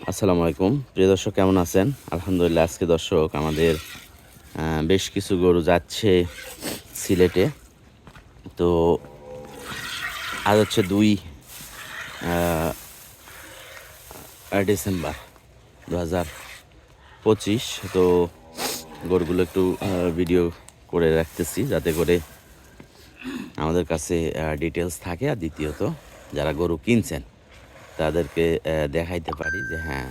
আসসালামু আলাইকুম প্রিয় দর্শক, কেমন আছেন? আলহামদুলিল্লাহ। আজকে দর্শক আমাদের বেশ কিছু গরু যাচ্ছে সিলেটে। তো আজ হচ্ছে 2 ডিসেম্বর 2025। তো গরুগুলো একটু ভিডিও করে রাখতেছি যাতে করে আমাদের কাছে ডিটেলস থাকে, আর দ্বিতীয়ত যারা গরু কিনছেন তাদেরকে দেখাইতে পারি যে হ্যাঁ,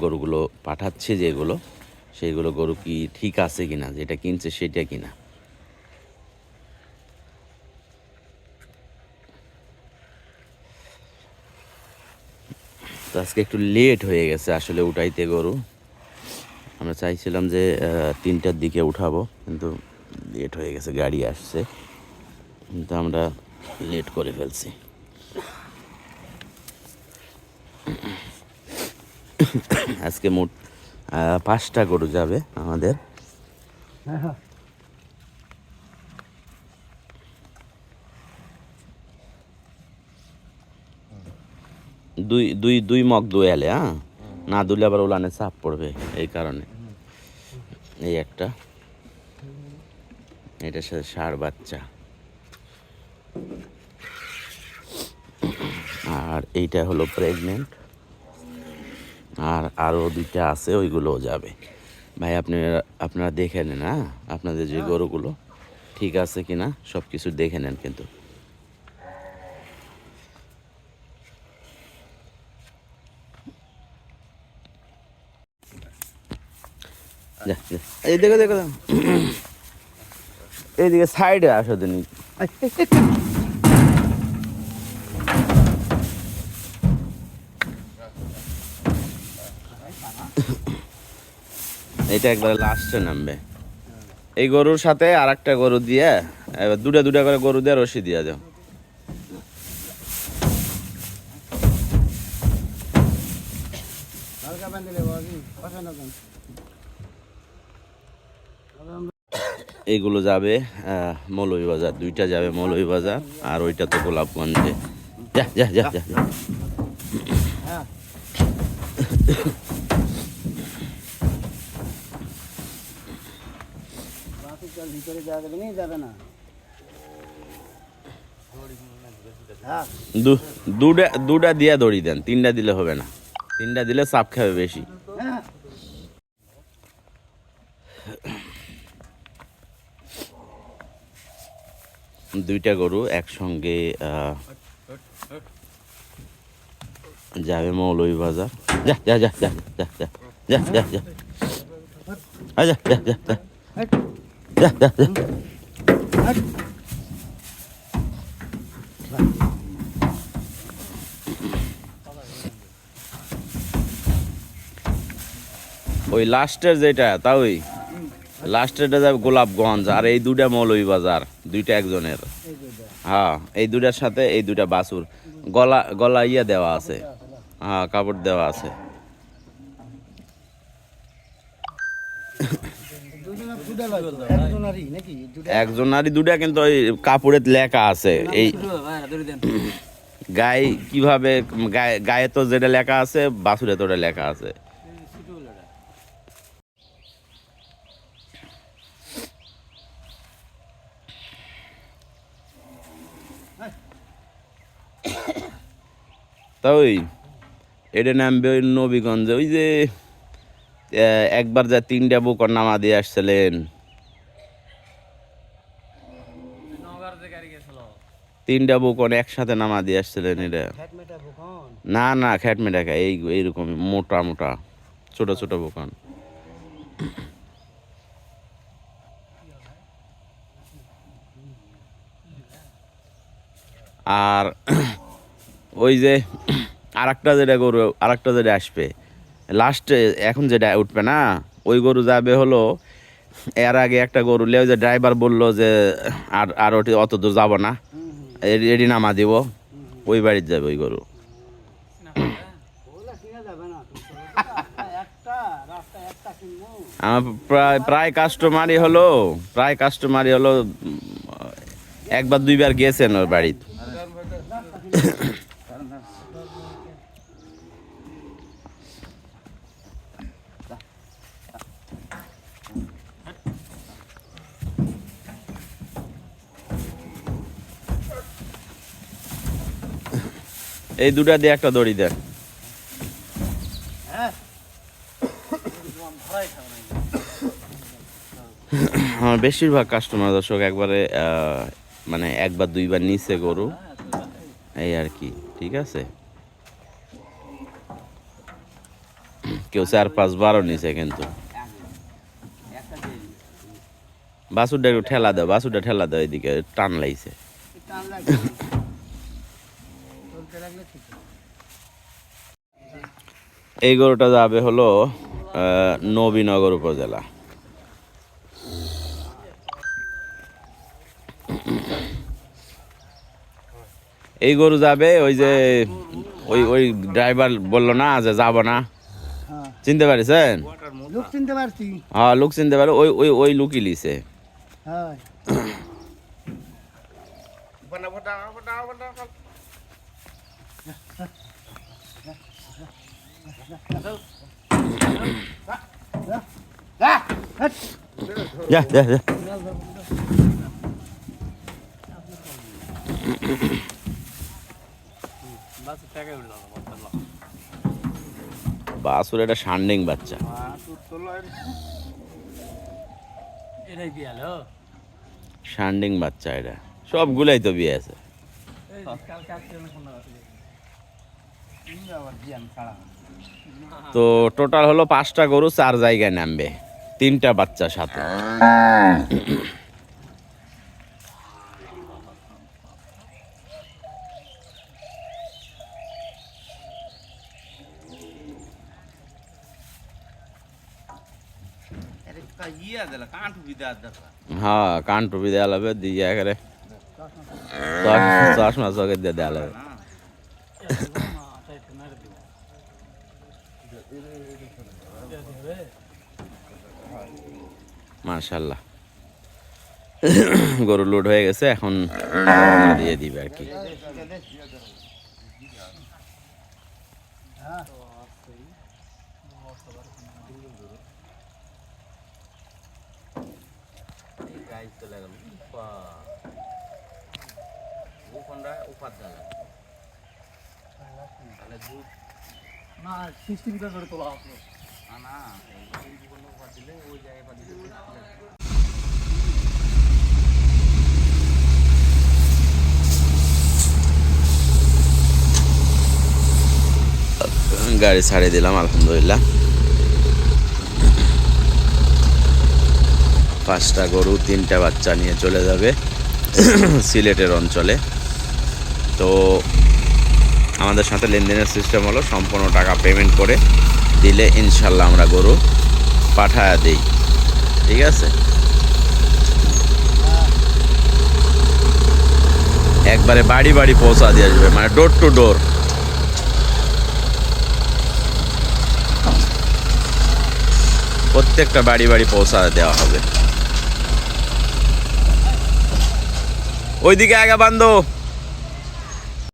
গরুগুলো পাঠাচ্ছে যেগুলো সেইগুলো গরু কি ঠিক আছে কিনা, যেটা কিনছে সেটা কিনা। তো আজকে একটু লেট হয়ে গেছে আসলে উঠাইতে গরু। আমরা চাইছিলাম যে 3টার দিকে উঠাবো, কিন্তু লেট হয়ে গেছে, গাড়ি আসছে, কিন্তু আমরা লেট করে ফেলছি। আজকে মোট 5টা গরু যাবে আমাদের। দুই দুই দুই মগ দুয়ালে, হ্যাঁ, না দুলে আবার উলানে চাপ পড়বে, এই কারণে। এই একটা, এটার সাথে ষাঁড় বাচ্চা, আর এইটা হলো প্রেগনেন্ট, আর আরও 2টা আছে, ওইগুলোও যাবে। ভাই আপনারা দেখে নেন, হ্যাঁ, আপনাদের যে গরুগুলো ঠিক আছে কিনা সব কিছু দেখে নেন কিন্তু। যা যা, এই দেখো দেখো, এইদিকে সাইডে আসো দিন। এটা একবারে লাস্টে নামবে। এই গরুর সাথে আর একটা গরু দিয়ে, এবার দুটা দুটা করে গরু দিয়ে রশি দিয়ে দাও। এইগুলো যাবে মৌলভীবাজার, 2টা যাবে মৌলভীবাজার, আর ওইটা তো গোলাপগঞ্জে। যা যা যা যা যা। দুটা দুটা দিয়া দড়ি দেন, 3টা দিলে হবে না, 3টা দিলে চাপ খাবে বেশি। 2টা গরু একসঙ্গে যাবে মৌলভীবাজার। যা যা যা যা যা যা যা যা যা যা যা যা যা যা যা। ওই লাস্টের যেটা, তা ওই লাস্টেরটা যাবে গোলাপগঞ্জ, আর এই 2টা মৌলভীবাজার, 2টা একজনের। হ্যাঁ, এই 2টার সাথে এই 2টা বাছুর, গলা গলা ইয়া দেওয়া আছে, হ্যাঁ, কাপড় দেওয়া আছে। একজনারই 2টা, কিন্তু ওই কাপড়ের লেখা আছে। এই গায়ে কিভাবে, গায়ে তো যেটা লেখা আছে, বাছুরে তো ওটা লেখা আছে। তা ওই এটা নামবে ওই নবীগঞ্জে, ওই যে একবার যা 3টা বুকর নামা দিয়ে আসছিলেন, 3টা বুকন একসাথে নামা দিয়ে আসছিলেন। এটা না না, খ্যাটমেটা খায়, এইরকম মোটা মোটা ছোট ছোট বুকন। আর ওই যে আরেকটা যেটা গরু, আরেকটা যেটা আসবে লাস্টে, এখন যেটা উঠবে না, ওই গরু যাবে হলো, এর আগে একটা গরু লে, ওই যে ড্রাইভার বললো যে আর আর ওটি অত দূর যাবো না, এডি নামা দিব, ওই বাড়ির যাবে ওই গরু। আমার প্রায় কাস্টমারই হলো 1বার 2বার গিয়েছেন ওর বাড়িতে। এই দুটা দিয়ে একটা দড়ি দেন। আমার বেশিরভাগ কাস্টমার দর্শক একবারে মানে একবার দুইবার নিচে গরু, এই আর কি। ঠিক আছে, কেউ 4-5 বারও নিচে, কিন্তু বাসুরটা একটু ঠেলা দাও, বাসুরটা ঠেলা দাও, এদিকে টান লাগছে। এই গরুটা যাবে হলো নবীনগর উপজেলা। এই গরু যাবে ওই যে ওই ওই ড্রাইভার বললো না যে যাবো না, চিনতে পারছেন? লোক চিনতে পারছি। হ্যাঁ, লোক চিনতে পারো, ওই ওই ওই লুকি লিছে। যা যা যা। বাসুর এটা শান্ডিং বাচ্চা। শান্ডিং বাচ্চা এটা, সবগুলাই তো বিয়ে আছে। তো টোটাল হলো 5টা গরু 4 জায়গায় নামবে, 3টা বাচ্চা সাথে। হ্যাঁ, কান টুপি দেওয়া লাগবে, দিয়ে একেবারে চশমা চোখে দিয়ে দেওয়া লাগবে। মাশাআল্লাহ, গরু লোড হয়ে গেছে, এখন দিয়ে দিবে আর কি। গাড়ি ছাড়িয়ে দিলাম আলহামদুলিল্লাহ। 5টা গরু 3টা বাচ্চা নিয়ে চলে যাবে সিলেটের অঞ্চলে। তো আমাদের সাথে লেনদেনের সিস্টেম হলো সম্পূর্ণ টাকা পেমেন্ট করে দিলে ইনশাল্লাহ আমরা গরু পাঠায়া দিই। ঠিক আছে, একবারে বাড়ি বাড়ি পৌঁছা দিয়ে আসবে, মানে ডোর টু ডোর। প্রত্যেকটা বাড়ি বাড়ি পৌঁছা দেওয়া হবে। ওইদিকে আগে বান্ধব।